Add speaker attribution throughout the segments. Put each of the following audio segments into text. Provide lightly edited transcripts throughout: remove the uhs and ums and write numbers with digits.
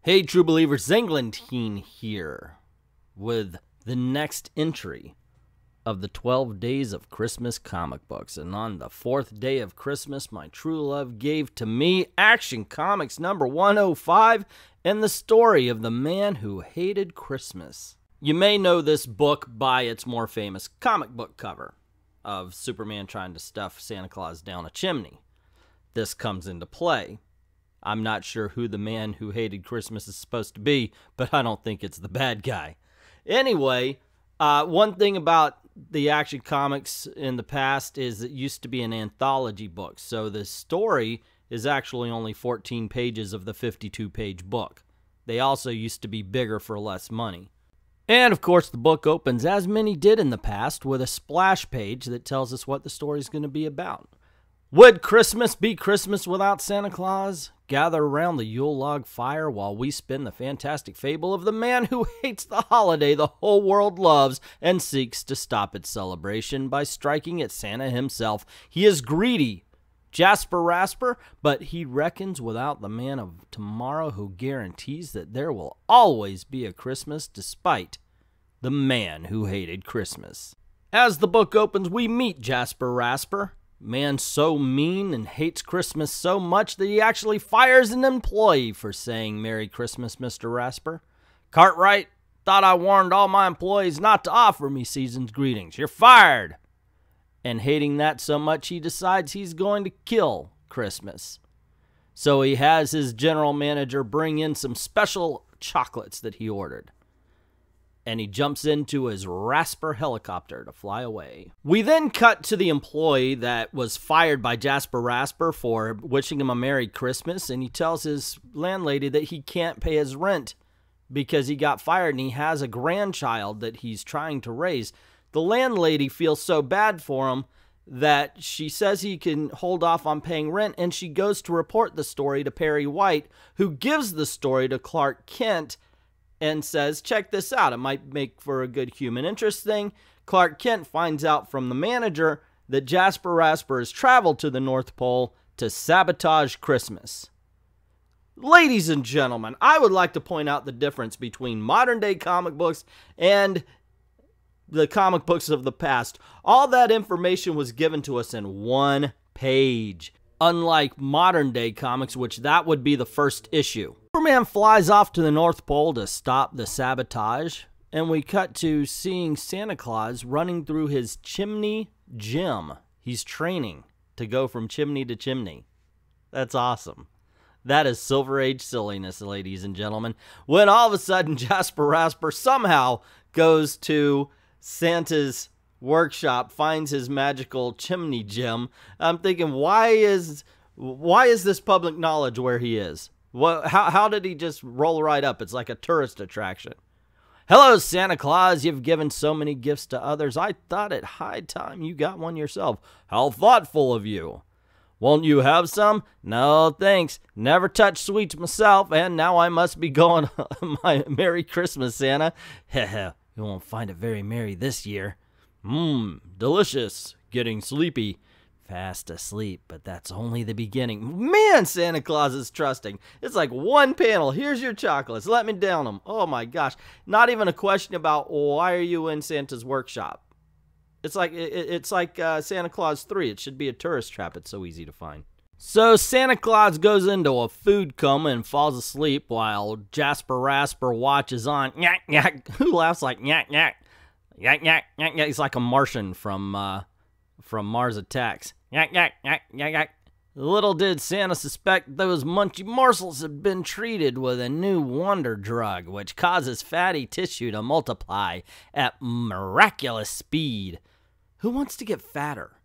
Speaker 1: Hey true believers, ENGLENTINE here with the next entry of the 12 Days of Christmas comic books. And on the 4th day of Christmas, my true love gave to me Action Comics number 105 and the story of the man who hated Christmas. You may know this book by its more famous comic book cover of Superman trying to stuff Santa Claus down a chimney. This comes into play. I'm not sure who the man who hated Christmas is supposed to be, but I don't think it's the bad guy. Anyway, one thing about the Action Comics in the past is it used to be an anthology book, so the story is actually only 14 pages of the 52-page book. They also used to be bigger for less money. And of course, the book opens, as many did in the past, with a splash page that tells us what the story is going to be about. Would Christmas be Christmas without Santa Claus? Gather around the Yule log fire while we spin the fantastic fable of the man who hates the holiday the whole world loves and seeks to stop its celebration by striking at Santa himself. He is greedy, Jasper Rasper, but he reckons without the man of tomorrow who guarantees that there will always be a Christmas despite the man who hated Christmas. As the book opens, we meet Jasper Rasper. Man so mean and hates Christmas so much that he actually fires an employee for saying Merry Christmas, Mr. Rasper. Cartwright, thought I warned all my employees not to offer me season's greetings. You're fired. And hating that so much, he decides he's going to kill Christmas. So he has his general manager bring in some special chocolates that he ordered. And he jumps into his Rasper helicopter to fly away. We then cut to the employee that was fired by Jasper Rasper for wishing him a Merry Christmas, and he tells his landlady that he can't pay his rent because he got fired and he has a grandchild that he's trying to raise. The landlady feels so bad for him that she says he can hold off on paying rent, and she goes to report the story to Perry White, who gives the story to Clark Kent and says, check this out, it might make for a good human interest thing. Clark Kent finds out from the manager that Jasper Rasper has traveled to the North Pole to sabotage Christmas. Ladies and gentlemen, I would like to point out the difference between modern day comic books and the comic books of the past. All that information was given to us in one page. Unlike modern day comics, which that would be the first issue. Superman flies off to the North Pole to stop the sabotage, and we cut to seeing Santa Claus running through his chimney gym. He's training to go from chimney to chimney. That's awesome. That is Silver Age silliness, ladies and gentlemen. When all of a sudden Jasper Rasper somehow goes to Santa's workshop, finds his magical chimney gym. I'm thinking, why is this public knowledge where he is? How did he just roll right up? It's like a tourist attraction. Hello, Santa Claus. You've given so many gifts to others. I thought it high time you got one yourself. How thoughtful of you. Won't you have some? No, thanks. Never touched sweets myself, and now I must be going my Merry Christmas, Santa. Heh, you won't find it very merry this year. Delicious. Getting sleepy. Fast asleep, but that's only the beginning. Man, Santa Claus is trusting. It's like one panel. Here's your chocolates. Let me down them. Oh my gosh. Not even a question about why are you in Santa's workshop. It's like Santa Claus 3. It should be a tourist trap. It's so easy to find. So Santa Claus goes into a food coma and falls asleep while Jasper Rasper watches on. Nyak, nyak. Who laughs like nyak, nyak? Nyak, nyak, nyak, nyak. He's like a Martian from Mars Attacks. Yak, yak, yak, yak, yak. Little did Santa suspect those munchy morsels had been treated with a new wonder drug, which causes fatty tissue to multiply at miraculous speed. Who wants to get fatter?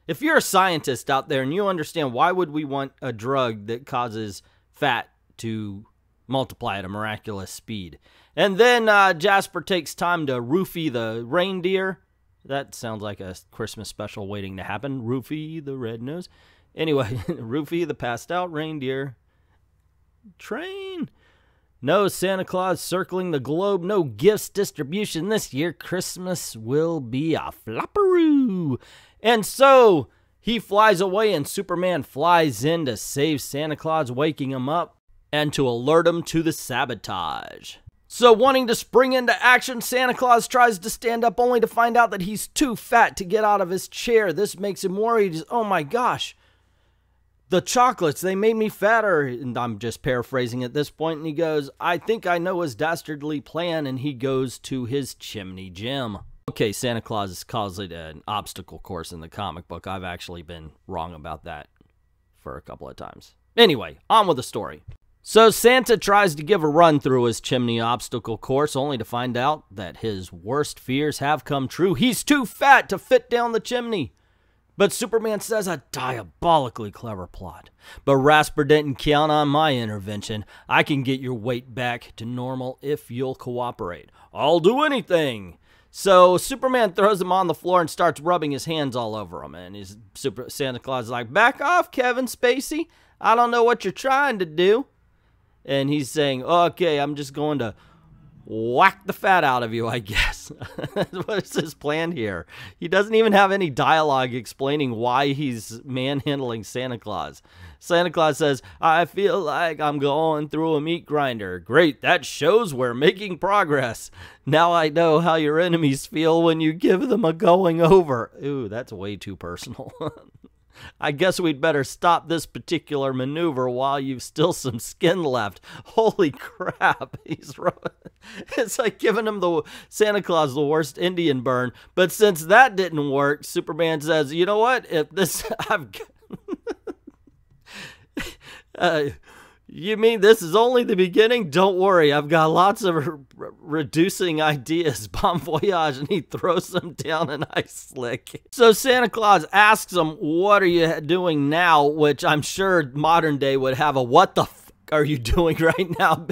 Speaker 1: If you're a scientist out there and you understand why would we want a drug that causes fat to multiply at a miraculous speed? And then Jasper takes time to roofie the reindeer. That sounds like a Christmas special waiting to happen. Roofie the red nose. Anyway, Roofie the passed out reindeer. Train. No Santa Claus circling the globe. No gifts distribution this year. Christmas will be a flopperoo. And so he flies away and Superman flies in to save Santa Claus, waking him up. and to alert him to the sabotage. So wanting to spring into action, Santa Claus tries to stand up only to find out that he's too fat to get out of his chair. This makes him worried. Oh my gosh. The chocolates, they made me fatter. And I'm just paraphrasing at this point. And he goes, I think I know his dastardly plan. And he goes to his chimney gym. Okay, Santa Claus calls it an obstacle course in the comic book. I've actually been wrong about that for a couple of times. Anyway, on with the story. So Santa tries to give a run through his chimney obstacle course, only to find out that his worst fears have come true. He's too fat to fit down the chimney. But Superman says a diabolically clever plot. But Rasper didn't count on my intervention. I can get your weight back to normal if you'll cooperate. I'll do anything. So Superman throws him on the floor and starts rubbing his hands all over him. And Santa Claus is like, back off, Kevin Spacey. I don't know what you're trying to do. And he's saying, okay, I'm just going to whack the fat out of you, I guess. What is his plan here? He doesn't even have any dialogue explaining why he's manhandling Santa Claus. Santa Claus says, I feel like I'm going through a meat grinder. Great, that shows we're making progress. Now I know how your enemies feel when you give them a going over. Ooh, that's way too personal. I guess we'd better stop this particular maneuver while you've still some skin left. Holy crap. It's like giving him Santa Claus the worst Indian burn. But since that didn't work, Superman says, you know what? If this, you mean this is only the beginning? Don't worry, I've got lots of reducing ideas. Bon voyage, and he throws them down an ice slick. So Santa Claus asks him, what are you doing now? Which I'm sure modern day would have a what the f are you doing right now?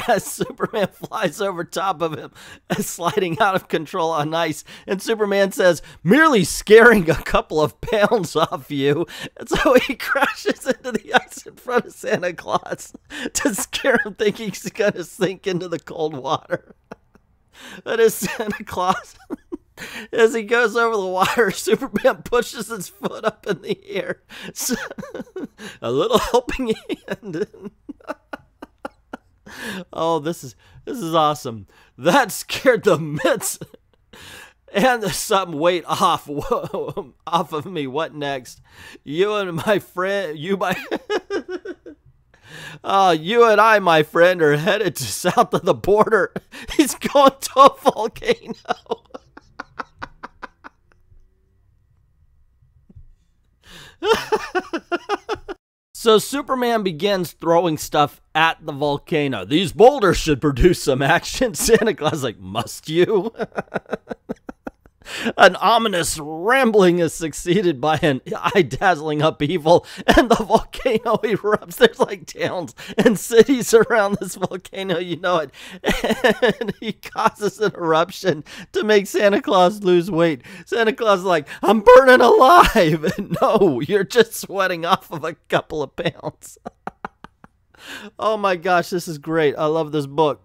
Speaker 1: As Superman flies over top of him, sliding out of control on ice. And Superman says, merely scaring a couple of pounds off you. And so he crashes into the ice in front of Santa Claus to scare him, thinking he's going to sink into the cold water. That is Santa Claus. As he goes over the water, Superman pushes his foot up in the air. A little helping hand. Oh, this is awesome. That scared the mitts and some weight off of me. What next? You and my friend, you and I, my friend, are headed to south of the border. He's going to a volcano. So Superman begins throwing stuff at the volcano. These boulders should produce some action. Santa Claus is like, must you? An ominous rambling is succeeded by an eye-dazzling upheaval, and the volcano erupts. There's like towns and cities around this volcano, you know it. And he causes an eruption to make Santa Claus lose weight. Santa Claus is like, I'm burning alive. No, you're just sweating off of a couple of pounds. Oh my gosh, this is great. I love this book.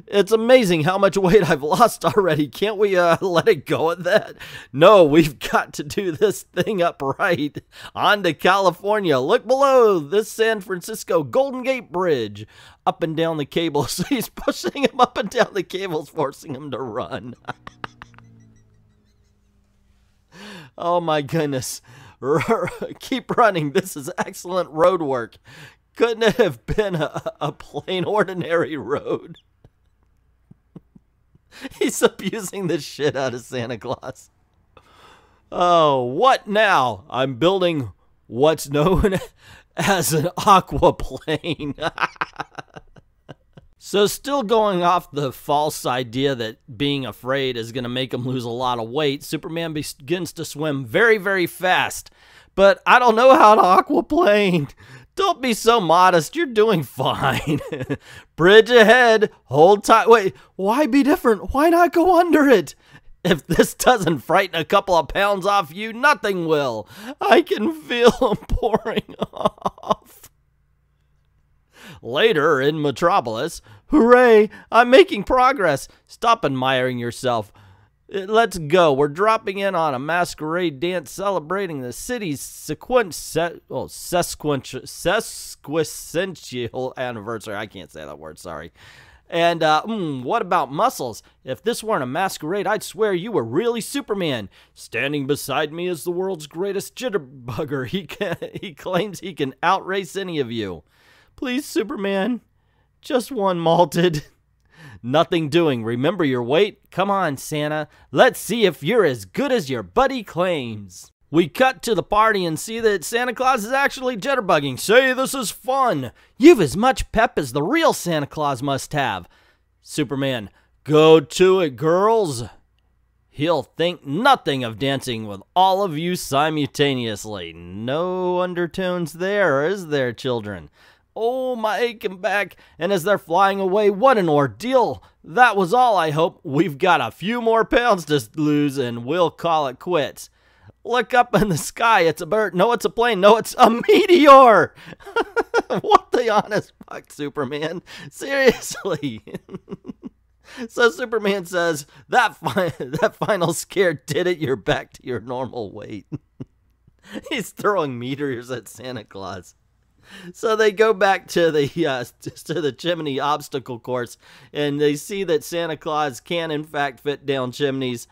Speaker 1: It's amazing how much weight I've lost already. Can't we let it go at that? No, we've got to do this thing upright. On to California. Look below this San Francisco Golden Gate Bridge. Up and down the cables. So he's pushing him up and down the cables, forcing him to run. Oh my goodness. Keep running. This is excellent road work. Couldn't it have been a plain ordinary road? He's abusing the shit out of Santa Claus. Oh, what now? I'm building what's known as an aquaplane. So still going off the false idea that being afraid is going to make him lose a lot of weight, Superman begins to swim very, very fast. But I don't know how to aquaplane. Don't be so modest. You're doing fine. Bridge ahead. Hold tight. Wait, why be different? Why not go under it? If this doesn't frighten a couple of pounds off you, nothing will. I can feel them pouring off. Later in Metropolis, hooray, I'm making progress. Stop admiring yourself. Let's go. We're dropping in on a masquerade dance celebrating the city's sesquicentennial anniversary. I can't say that word, sorry. And, what about muscles? If this weren't a masquerade, I'd swear you were really Superman. Standing beside me is the world's greatest jitterbugger. He claims he can outrace any of you. Please, Superman, just one malted. Nothing doing. Remember your weight? Come on, Santa. Let's see if you're as good as your buddy claims. We cut to the party and see that Santa Claus is actually jitterbugging. Say, this is fun. You've as much pep as the real Santa Claus must have. Superman, go to it, girls. He'll think nothing of dancing with all of you simultaneously. No undertones there, is there, children? Oh, my aching back. And as they're flying away, what an ordeal. That was all, I hope. We've got a few more pounds to lose and we'll call it quits. Look up in the sky. It's a bird. No, it's a plane. No, it's a meteor. What the honest fuck, Superman? Seriously. So Superman says, that final scare did it. You're back to your normal weight. He's throwing meteors at Santa Claus. So they go back to the chimney obstacle course, and they see that Santa Claus can, in fact, fit down chimneys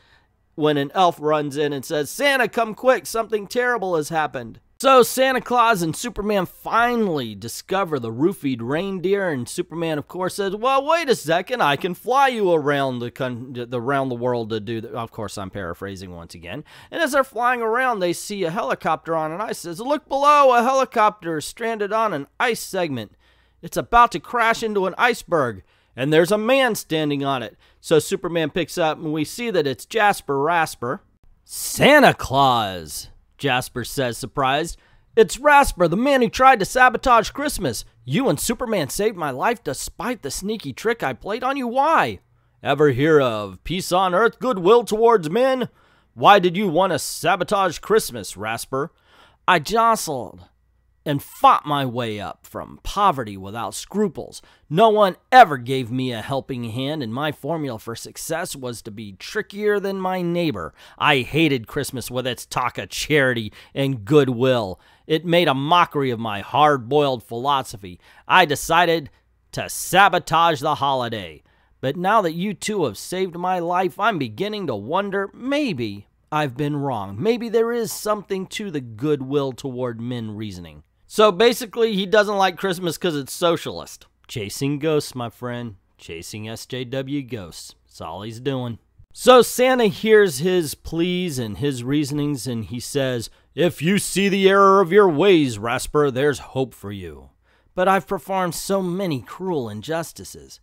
Speaker 1: when an elf runs in and says, Santa, come quick, something terrible has happened. So Santa Claus and Superman finally discover the roofied reindeer, and Superman, of course, says, well, wait a second, I can fly you around the world to do that. Of course, I'm paraphrasing once again. And as they're flying around, they see a helicopter on an ice. Says, look below, a helicopter stranded on an ice segment. It's about to crash into an iceberg. And there's a man standing on it. So Superman picks up, and we see that it's Jasper Rasper. Santa Claus, Jasper says, surprised. It's Rasper, the man who tried to sabotage Christmas. You and Superman saved my life despite the sneaky trick I played on you. Why? Ever hear of peace on earth, goodwill towards men? Why did you want to sabotage Christmas, Rasper? I jostled and fought my way up from poverty without scruples. No one ever gave me a helping hand, and my formula for success was to be trickier than my neighbor. I hated Christmas with its talk of charity and goodwill. It made a mockery of my hard-boiled philosophy. I decided to sabotage the holiday. But now that you two have saved my life, I'm beginning to wonder, maybe I've been wrong. Maybe there is something to the goodwill toward men reasoning. So basically, he doesn't like Christmas because it's socialist. Chasing ghosts, my friend. Chasing SJW ghosts. That's all he's doing. So Santa hears his pleas and his reasonings, and he says, if you see the error of your ways, Rasper, there's hope for you. But I've performed so many cruel injustices.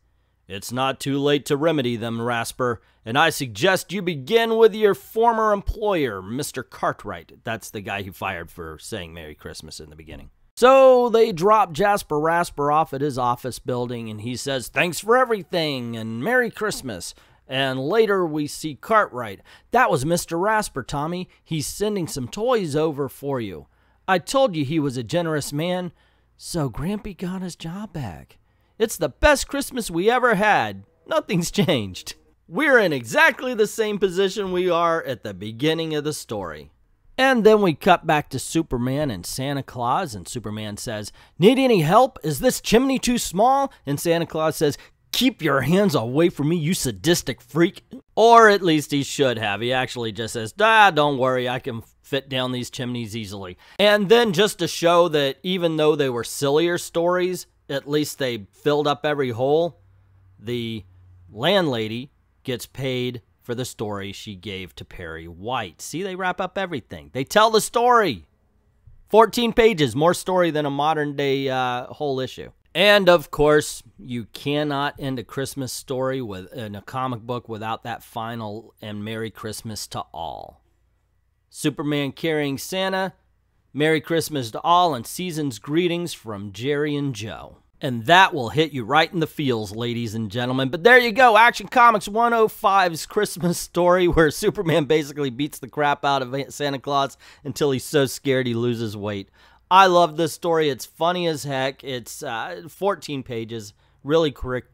Speaker 1: It's not too late to remedy them, Rasper, and I suggest you begin with your former employer, Mr. Cartwright. That's the guy who fired for saying Merry Christmas in the beginning. So they drop Jasper Rasper off at his office building, and he says, thanks for everything, and Merry Christmas. And later we see Cartwright. That was Mr. Rasper, Tommy. He's sending some toys over for you. I told you he was a generous man, so Grampy got his job back. It's the best Christmas we ever had. Nothing's changed. We're in exactly the same position we are at the beginning of the story. And then we cut back to Superman and Santa Claus, and Superman says, need any help? Is this chimney too small? And Santa Claus says, keep your hands away from me, you sadistic freak. Or at least he should have. He actually just says, don't worry, I can fit down these chimneys easily. And then just to show that even though they were sillier stories, at least they filled up every hole, the landlady gets paid for the story she gave to Perry White. See, they wrap up everything. They tell the story. 14 pages, more story than a modern day whole issue. And of course, you cannot end a Christmas story in a comic book without that final and Merry Christmas to all. Superman carrying Santa, Merry Christmas to all, and season's greetings from Jerry and Joe. And that will hit you right in the feels, ladies and gentlemen. But there you go, Action Comics 105's Christmas story, where Superman basically beats the crap out of Santa Claus until he's so scared he loses weight. I love this story. It's funny as heck. It's 14 pages, really quick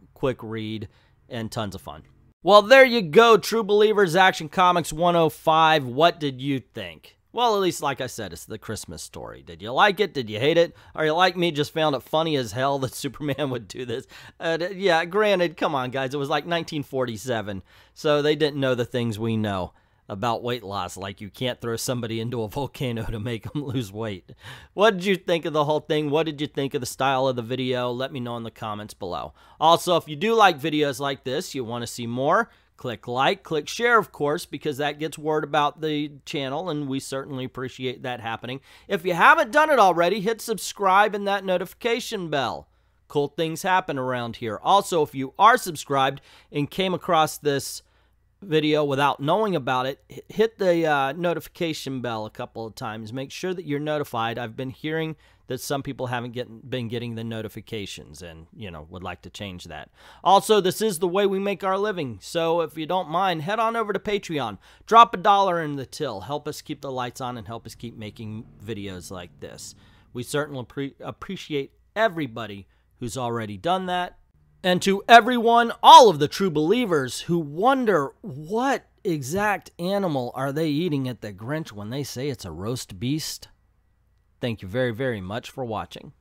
Speaker 1: read, and tons of fun. Well, there you go, True Believers Action Comics 105. What did you think? Well, at least, like I said, it's the Christmas story. Did you like it? Did you hate it? Or you like me, just found it funny as hell that Superman would do this? Yeah, granted, come on, guys. It was like 1947, so they didn't know the things we know about weight loss, like you can't throw somebody into a volcano to make them lose weight. What did you think of the whole thing? What did you think of the style of the video? Let me know in the comments below. Also, if you do like videos like this, you want to see more, click like, click share, of course, because that gets word about the channel, and we certainly appreciate that happening. If you haven't done it already, hit subscribe and that notification bell. Cool things happen around here. Also, if you are subscribed and came across this video without knowing about it, hit the notification bell a couple of times. Make sure that you're notified. I've been hearing that some people haven't been getting the notifications and, you know, would like to change that. Also, this is the way we make our living, so if you don't mind, head on over to Patreon. Drop $1 in the till. Help us keep the lights on and help us keep making videos like this. We certainly appreciate everybody who's already done that. And to everyone, all of the true believers who wonder what exact animal are they eating at the Grinch when they say it's a roast beast, thank you very, very much for watching.